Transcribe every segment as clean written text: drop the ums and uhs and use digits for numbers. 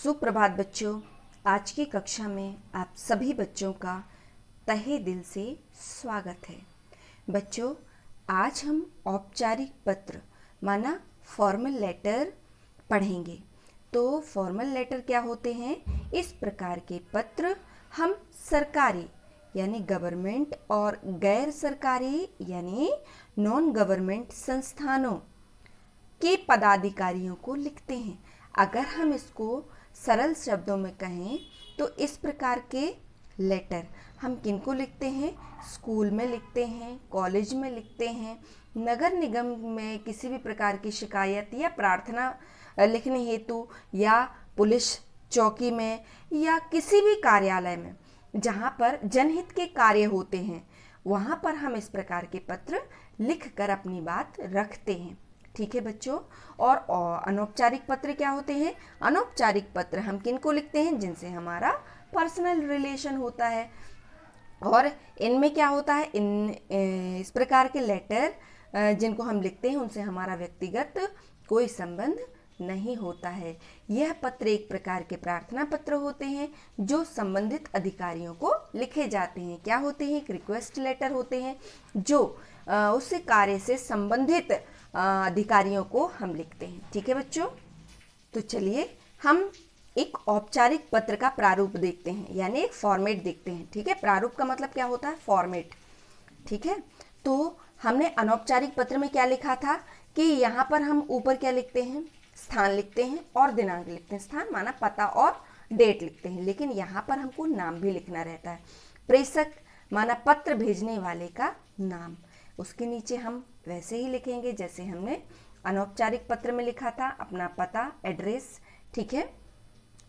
सुप्रभात बच्चों। आज की कक्षा में आप सभी बच्चों का तहे दिल से स्वागत है। बच्चों, आज हम औपचारिक पत्र माना फॉर्मल लेटर पढ़ेंगे। तो फॉर्मल लेटर क्या होते हैं? इस प्रकार के पत्र हम सरकारी यानी गवर्नमेंट और गैर सरकारी यानी नॉन गवर्नमेंट संस्थानों के पदाधिकारियों को लिखते हैं। अगर हम इसको सरल शब्दों में कहें तो इस प्रकार के लेटर हम किनको लिखते हैं? स्कूल में लिखते हैं, कॉलेज में लिखते हैं, नगर निगम में किसी भी प्रकार की शिकायत या प्रार्थना लिखने हेतु, या पुलिस चौकी में, या किसी भी कार्यालय में जहाँ पर जनहित के कार्य होते हैं, वहाँ पर हम इस प्रकार के पत्र लिख कर अपनी बात रखते हैं। ठीक है बच्चों। और अनौपचारिक पत्र क्या होते हैं? अनौपचारिक पत्र हम किनको लिखते हैं? जिनसे हमारा पर्सनल रिलेशन होता है। और इनमें क्या होता है? इस प्रकार के लेटर जिनको हम लिखते हैं उनसे हमारा व्यक्तिगत कोई संबंध नहीं होता है। यह पत्र एक प्रकार के प्रार्थना पत्र होते हैं जो संबंधित अधिकारियों को लिखे जाते हैं। क्या होते हैं? एक रिक्वेस्ट लेटर होते हैं जो उस कार्य से संबंधित अधिकारियों को हम लिखते हैं। ठीक है बच्चों। तो चलिए हम एक औपचारिक पत्र का प्रारूप देखते हैं, यानी एक फॉर्मेट देखते हैं। ठीक है। प्रारूप का मतलब क्या होता है? फॉर्मेट। ठीक है। तो हमने अनौपचारिक पत्र में क्या लिखा था कि यहाँ पर हम ऊपर क्या लिखते हैं? स्थान लिखते हैं और दिनांक लिखते हैं। स्थान माना पता और डेट लिखते हैं, लेकिन यहाँ पर हमको नाम भी लिखना रहता है। प्रेषक माना पत्र भेजने वाले का नाम, उसके नीचे हम वैसे ही लिखेंगे जैसे हमने अनौपचारिक पत्र में लिखा था, अपना पता, एड्रेस। ठीक है।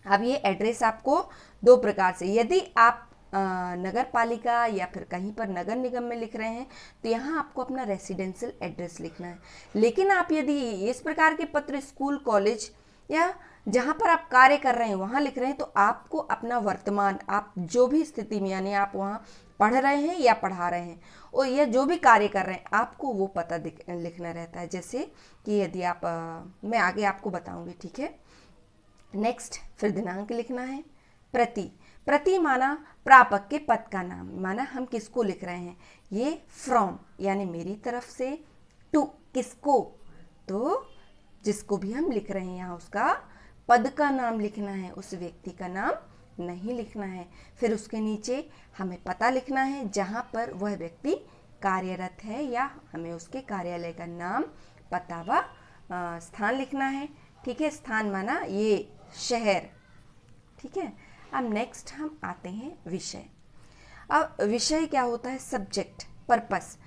अब ये एड्रेस आपको दो प्रकार से, यदि आप नगर पालिका या फिर कहीं पर नगर निगम में लिख रहे हैं तो यहाँ आपको अपना रेसिडेंशियल एड्रेस लिखना है। लेकिन आप यदि इस प्रकार के पत्र स्कूल, कॉलेज या जहाँ पर आप कार्य कर रहे हैं वहाँ लिख रहे हैं तो आपको अपना वर्तमान, आप जो भी स्थिति में, यानी आप वहाँ पढ़ रहे हैं या पढ़ा रहे हैं और या जो भी कार्य कर रहे हैं, आपको वो पता लिखना रहता है। जैसे कि यदि आप मैं आगे आपको बताऊंगी। ठीक है। नेक्स्ट, फिर दिनांक लिखना है। प्रति, प्रति माना प्रापक के पद का नाम, माना हम किसको लिख रहे हैं। ये फ्रॉम यानी मेरी तरफ से, टू किसको, तो जिसको भी हम लिख रहे हैं यहाँ उसका पद का नाम लिखना है, उस व्यक्ति का नाम नहीं लिखना है। फिर उसके नीचे हमें पता लिखना है जहाँ पर वह व्यक्ति कार्यरत है, या हमें उसके कार्यालय का नाम, पता व स्थान लिखना है। ठीक है। स्थान माना ये शहर। ठीक है। अब नेक्स्ट हम आते हैं विषय। अब विषय क्या होता है? Subject, purpose.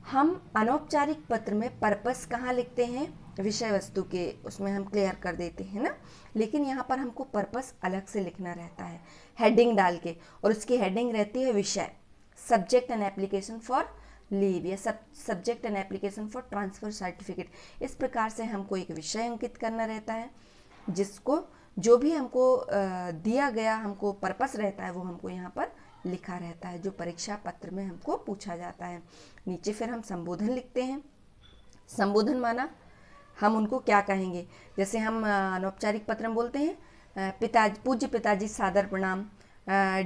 हम अनौपचारिक पत्र में पर्पस कहाँ लिखते हैं? विषय वस्तु के उसमें हम क्लियर कर देते हैं ना, लेकिन यहाँ पर हमको पर्पस अलग से लिखना रहता है हेडिंग डाल के, और उसकी हेडिंग रहती है विषय, subject and application for leave, या subject and application for transfer certificate. इस प्रकार से हमको एक विषय अंकित करना रहता है, जिसको जो भी हमको दिया गया हमको पर्पस रहता है वो हमको यहाँ पर लिखा रहता है, जो परीक्षा पत्र में हमको पूछा जाता है। नीचे फिर हम संबोधन लिखते हैं। संबोधन माना हम उनको क्या कहेंगे, जैसे हम अनौपचारिक पत्र में बोलते हैं पिताजी, पूज्य पिताजी सादर प्रणाम,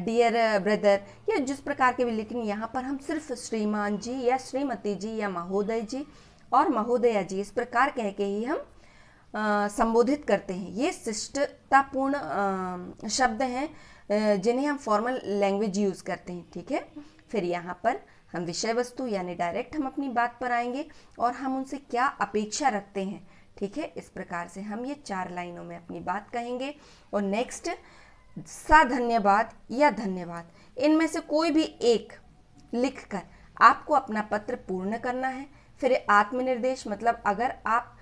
डियर ब्रदर, या जिस प्रकार के भी, लेकिन यहाँ पर हम सिर्फ श्रीमान जी या श्रीमती जी या महोदय जी और महोदया जी इस प्रकार कह के ही हम संबोधित करते हैं। ये शिष्टतापूर्ण शब्द हैं जिन्हें हम फॉर्मल लैंग्वेज यूज़ करते हैं। ठीक है। फिर यहाँ पर हम विषय वस्तु यानी डायरेक्ट हम अपनी बात पर आएंगे और हम उनसे क्या अपेक्षा रखते हैं। ठीक है। इस प्रकार से हम ये 4 लाइनों में अपनी बात कहेंगे। और नेक्स्ट, सा धन्यवाद या धन्यवाद, इनमें से कोई भी एक लिखकर आपको अपना पत्र पूर्ण करना है। फिर आत्मनिर्देश, मतलब अगर आप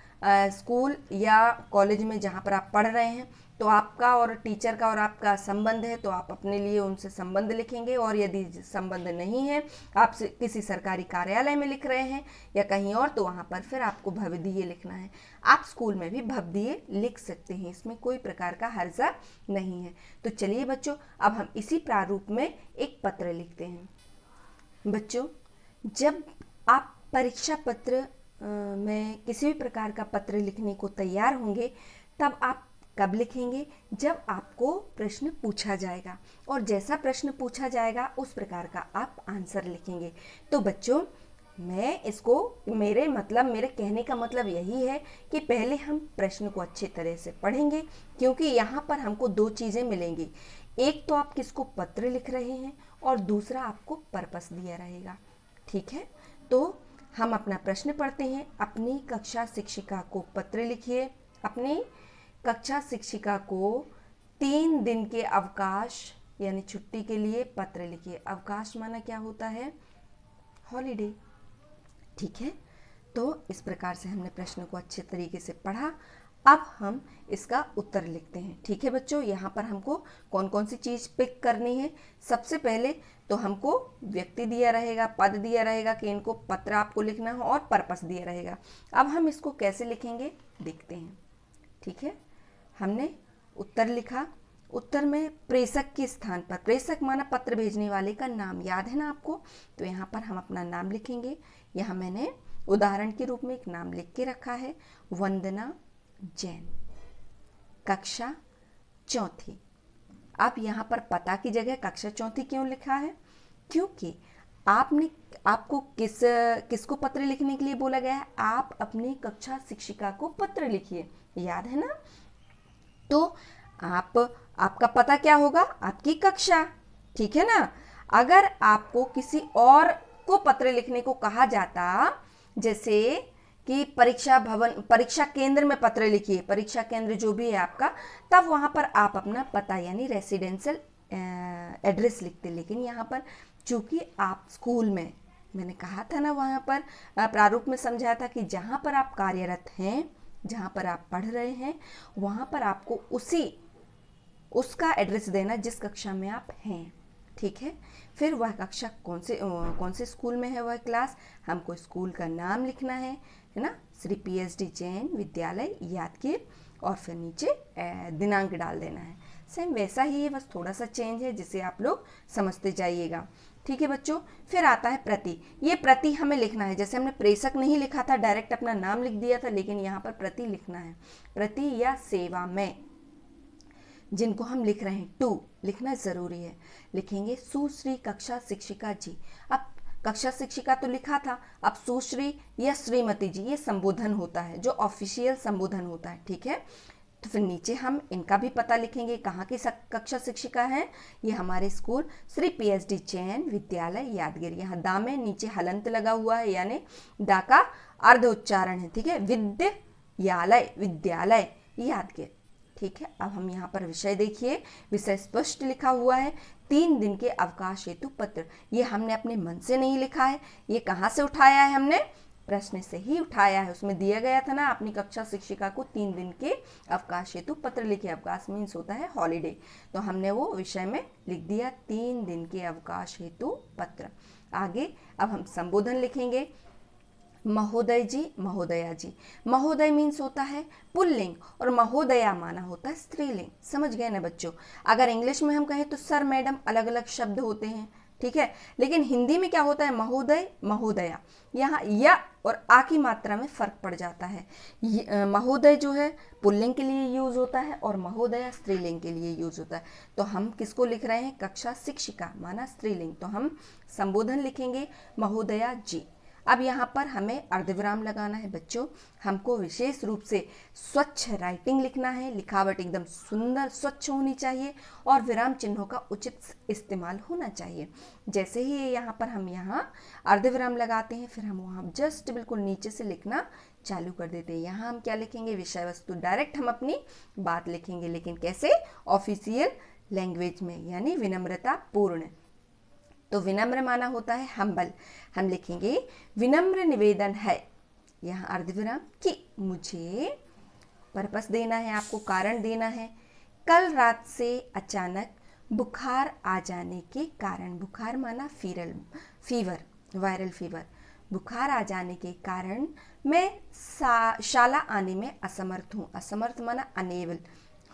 स्कूल या कॉलेज में जहाँ पर आप पढ़ रहे हैं तो आपका और टीचर का और आपका संबंध है तो आप अपने लिए उनसे संबंध लिखेंगे, और यदि संबंध नहीं है, आप किसी सरकारी कार्यालय में लिख रहे हैं या कहीं और, तो वहाँ पर फिर आपको भवदीय लिखना है। आप स्कूल में भी भवदीय लिख सकते हैं, इसमें कोई प्रकार का हर्जा नहीं है। तो चलिए बच्चों, अब हम इसी प्रारूप में एक पत्र लिखते हैं। बच्चों, जब आप परीक्षा पत्र में किसी भी प्रकार का पत्र लिखने को तैयार होंगे, तब आप कब लिखेंगे? जब आपको प्रश्न पूछा जाएगा, और जैसा प्रश्न पूछा जाएगा उस प्रकार का आप आंसर लिखेंगे। तो बच्चों, मैं इसको मेरे कहने का मतलब यही है कि पहले हम प्रश्न को अच्छे तरह से पढ़ेंगे, क्योंकि यहाँ पर हमको दो चीज़ें मिलेंगी। एक तो आप किसको पत्र लिख रहे हैं, और दूसरा आपको पर्पस दिया रहेगा। ठीक है, तो हम अपना प्रश्न पढ़ते हैं। अपनी कक्षा शिक्षिका को पत्र लिखिए। अपनी कक्षा शिक्षिका को 3 दिन के अवकाश यानी छुट्टी के लिए पत्र लिखिए। अवकाश माना क्या होता है? हॉलीडे। ठीक है, तो इस प्रकार से हमने प्रश्न को अच्छे तरीके से पढ़ा। अब हम इसका उत्तर लिखते हैं। ठीक है बच्चों, यहाँ पर हमको कौन कौन सी चीज़ पिक करनी है? सबसे पहले तो हमको व्यक्ति दिया रहेगा, पद दिया रहेगा कि इनको पत्र आपको लिखना है, और पर्पस दिया रहेगा। अब हम इसको कैसे लिखेंगे देखते हैं। ठीक है, हमने उत्तर लिखा। उत्तर में प्रेषक के स्थान पर, प्रेषक माना पत्र भेजने वाले का नाम, याद है ना आपको? तो यहाँ पर हम अपना नाम लिखेंगे। यहाँ मैंने उदाहरण के रूप में एक नाम लिख के रखा है, वंदना जैन, कक्षा चौथी। अब यहाँ पर पता की जगह कक्षा चौथी क्यों लिखा है? क्योंकि आपको किसको पत्र लिखने के लिए बोला गया है? आप अपनी कक्षा शिक्षिका को पत्र लिखिए, याद है ना? तो आपका पता क्या होगा? आपकी कक्षा। ठीक है ना? अगर आपको किसी और को पत्र लिखने को कहा जाता, जैसे कि परीक्षा केंद्र में पत्र लिखिए, परीक्षा केंद्र जो भी है आपका, तब वहां पर आप अपना पता यानी रेसिडेंशियल एड्रेस लिखते। लेकिन यहाँ पर चूंकि आप स्कूल में, मैंने कहा था ना वहाँ पर प्रारूप में समझाया था कि जहाँ पर आप कार्यरत हैं, जहाँ पर आप पढ़ रहे हैं, वहाँ पर आपको उसका एड्रेस देना जिस कक्षा में आप हैं। ठीक है, फिर वह कक्षा कौन से स्कूल में है, वह क्लास, हमको स्कूल का नाम लिखना है ना? श्री पीएचडी जैन विद्यालय यादगीर, और फिर नीचे दिनांक डाल देना है। सेम वैसा ही है, बस थोड़ा सा चेंज है, जिसे आप लोग समझते जाइएगा। ठीक है बच्चों, फिर आता है प्रति। ये प्रति हमें लिखना है। जैसे हमने प्रेषक नहीं लिखा था, डायरेक्ट अपना नाम लिख दिया था, लेकिन यहाँ पर प्रति लिखना है। प्रति या सेवा में जिनको हम लिख रहे हैं, टू लिखना जरूरी है। लिखेंगे सुश्री कक्षा शिक्षिका जी। अब कक्षा शिक्षिका तो लिखा था, अब सुश्री या श्रीमती जी ये संबोधन होता है, जो ऑफिशियल संबोधन होता है। ठीक है, तो फिर नीचे हम इनका भी पता लिखेंगे, कहाँ की कक्षा शिक्षिका है? ये हमारे स्कूल श्री पीएचडी जैन विद्यालय यादगीर। यहाँ दा में नीचे हलंत लगा हुआ है, यानी दा का अर्ध उच्चारण है। ठीक है, विद्यालय यादगीर। ठीक है, अब हम यहाँ पर विषय देखिए, विषय स्पष्ट लिखा हुआ है, 3 दिन के अवकाश हेतु पत्र। ये हमने अपने मन से नहीं लिखा है, ये कहाँ से उठाया है? हमने प्रश्न से ही उठाया है। उसमें दिया गया था ना, अपनी कक्षा शिक्षिका को 3 दिन के अवकाश हेतु पत्र लिखे। अवकाश मीन्स होता है हॉलीडे, तो हमने वो विषय में लिख दिया 3 दिन के अवकाश हेतु पत्र। आगे अब हम संबोधन लिखेंगे, महोदय जी, महोदया जी। महोदय मीन्स होता है पुल्लिंग, और महोदया माना होता है स्त्रीलिंग। समझ गए ना बच्चों? अगर इंग्लिश में हम कहें तो सर मैडम अलग अलग शब्द होते हैं। ठीक है, लेकिन हिंदी में क्या होता है? महोदय महोदया। यहाँ या और आ की मात्रा में फर्क पड़ जाता है। महोदय जो है पुल्लिंग के लिए यूज होता है, और महोदया स्त्रीलिंग के लिए यूज होता है। तो हम किसको लिख रहे हैं? कक्षा शिक्षिका माना स्त्रीलिंग, तो हम संबोधन लिखेंगे महोदया जी। अब यहाँ पर हमें अर्धविराम लगाना है बच्चों। हमको विशेष रूप से स्वच्छ राइटिंग लिखना है, लिखावट एकदम सुंदर स्वच्छ होनी चाहिए, और विराम चिन्हों का उचित इस्तेमाल होना चाहिए। जैसे ही यहाँ पर हम यहाँ अर्धविराम लगाते हैं, फिर हम वहाँ जस्ट बिल्कुल नीचे से लिखना चालू कर देते हैं। यहाँ हम क्या लिखेंगे? विषय वस्तु। डायरेक्ट हम अपनी बात लिखेंगे, लेकिन कैसे? ऑफिशियल लैंग्वेज में, यानी विनम्रता पूर्ण। तो विनम्र माना होता है हम्बल। हम लिखेंगे विनम्र निवेदन है, यहाँ अर्धविराम, कि मुझे पर्पस देना है, आपको कारण देना है। कल रात से अचानक बुखार आ जाने के कारण, बुखार माना फीवर, वायरल फीवर, बुखार आ जाने के कारण मैं शाला आने में असमर्थ हूँ। असमर्थ माना अनेबल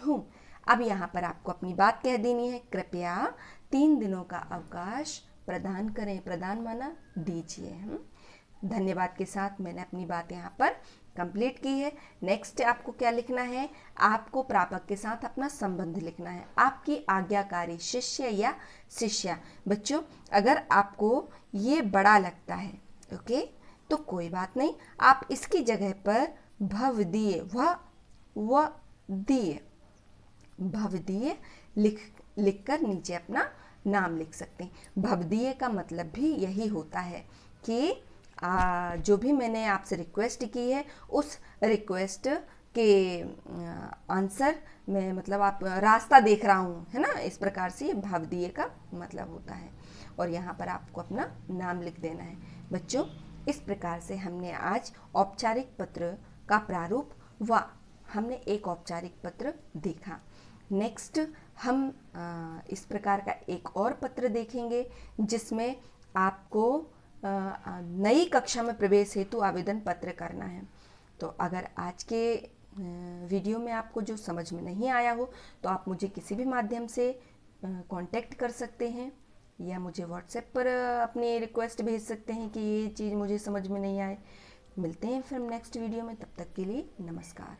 हूँ। अब यहाँ पर आपको अपनी बात कह देनी है, कृपया 3 दिनों का अवकाश प्रदान करें। प्रदान माना दीजिए। धन्यवाद के साथ मैंने अपनी बात यहाँ पर कंप्लीट की है। नेक्स्ट आपको क्या लिखना है, आपको प्रापक के साथ अपना संबंध लिखना है। आपकी आज्ञाकारी शिष्य या शिष्या। बच्चों अगर आपको ये बड़ा लगता है ओके तो कोई बात नहीं, आप इसकी जगह पर भवदीय व दिए भवदीय लिखकर नीचे अपना नाम लिख सकते हैं। भवदीय का मतलब भी यही होता है कि जो भी मैंने आपसे रिक्वेस्ट की है उस रिक्वेस्ट के आंसर में मतलब आप रास्ता देख रहा हूँ, है ना, इस प्रकार से ये भवदीय का मतलब होता है। और यहाँ पर आपको अपना नाम लिख देना है। बच्चों इस प्रकार से हमने आज औपचारिक पत्र का प्रारूप व हमने एक औपचारिक पत्र देखा। नेक्स्ट हम इस प्रकार का एक और पत्र देखेंगे जिसमें आपको नई कक्षा में प्रवेश हेतु आवेदन पत्र करना है। तो अगर आज के वीडियो में आपको जो समझ में नहीं आया हो तो आप मुझे किसी भी माध्यम से कांटेक्ट कर सकते हैं या मुझे व्हाट्सएप पर अपनी रिक्वेस्ट भेज सकते हैं कि ये चीज़ मुझे समझ में नहीं आए। मिलते हैं फिर नेक्स्ट वीडियो में, तब तक के लिए नमस्कार।